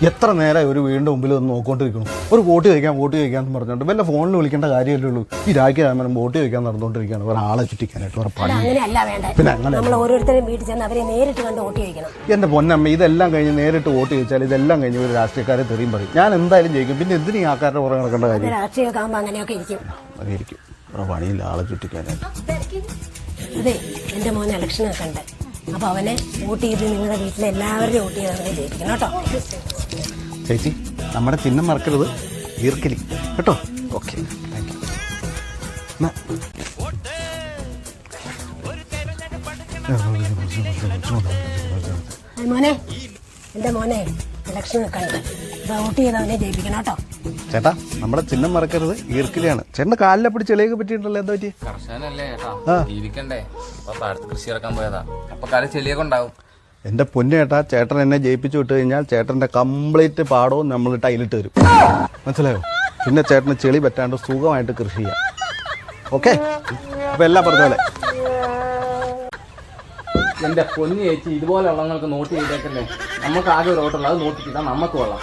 എത്ര നേരം ഒരു വീടിൻ്റെ മുമ്പിൽ ഒന്ന് നോക്കിക്കൊണ്ടിരിക്കണം. ഒരു വോട്ട് ചോദിക്കാമെന്ന് പറഞ്ഞുകൊണ്ട് വല്ല ഫോണിൽ വിളിക്കേണ്ട കാര്യമല്ലേ ഉള്ളൂ. ഈ രാജ്യം വോട്ട് ചോദിക്കാൻ നടന്നുകൊണ്ടിരിക്കുകയാണ് ഒരാളെ ചുറ്റിക്കാനായിട്ട്. പിന്നെ അങ്ങനെ ഓരോരുത്തരും വീട്ടിൽ ചെന്ന് അവരെ നേരിട്ട് കണ്ട് വോട്ട് ചോദിക്കണം. എൻ്റെ പൊന്നമ്മ, ഇതെല്ലാം കഴിഞ്ഞ് നേരിട്ട് വോട്ട് ചോദിച്ചാൽ ഇതെല്ലാം കഴിഞ്ഞ് ഒരു രാഷ്ട്രീയക്കാരെ തെറിയും പറയും. ഞാൻ എന്തായാലും ജയിക്കും. പിന്നെ എന്തിനീ ആൾക്കാരുടെ പുറകെ നടക്കേണ്ട കാര്യം? രാഷ്ട്രീയമൊക്കെ ആകുമ്പോൾ അങ്ങനെയൊക്കെ ഇരിക്കും. പണിയില്ല ആളെ ചുറ്റിക്കാനായിട്ട്. അതെ, എൻ്റെ മോൻ ഇലക്ഷനൊക്കെ ഉണ്ട്. അപ്പൊ അവനെ വോട്ട് ചെയ്ത് നിങ്ങളുടെ വീട്ടിലെ എല്ലാവരുടെയും വോട്ട് ചെയ്ത് അവനെ ജയിപ്പിക്കണം കേട്ടോ. ചേച്ചി, നമ്മുടെ ചിഹ്നം മറക്കരുത്, ഈർക്കലി കേട്ടോ. Okay, thank you. മോനെ, എൻ്റെ മോനെ ഇലക്ഷനൊക്കെ ഉണ്ട്. വോട്ട് ചെയ്ത് അവനെ ജയിപ്പിക്കണം കേട്ടോ. ചേട്ടാ, നമ്മുടെ ചിഹ്നം മറക്കരുത്, ഈർക്കലിയാണ്. ചേട്ടൻ്റെ കാലിലെ പിടിച്ച് ചെളിയൊക്കെ പറ്റിയിട്ടുണ്ടല്ലോ. എന്താ പറ്റി? കർഷകനല്ലേ ചേട്ടാ, ജീവിക്കണ്ടേ. കൃഷി ഇറക്കാൻ പോയതാ. അപ്പൊ കാല ചെളിയൊക്കെ ഉണ്ടാവും. എൻ്റെ പൊന്നു ചേട്ടാ, ചേട്ടൻ എന്നെ ജയിപ്പിച്ചു വിട്ട് കഴിഞ്ഞാൽ ചേട്ടൻ്റെ കംപ്ലീറ്റ് പാടവും നമ്മൾ ടൈലിട്ട് തരും. മനസ്സിലായോ? പിന്നെ ചേട്ടന് ചെളി പറ്റാണ്ട് സുഖമായിട്ട് കൃഷി ചെയ്യാം. ഓക്കെ, അപ്പൊ എല്ലാം പറഞ്ഞ പോലെ. എന്റെ പൊന്നു ചേച്ചി, ഇതുപോലെ ഉള്ളവങ്ങൾക്ക് നോട്ട് ചെയ്തേക്കല്ലേ. നമുക്ക് ആകെ ഒരു ഓട്ടമുള്ള അത് നോട്ട് ചെയ്താൽ നമുക്ക് കൊള്ളാം.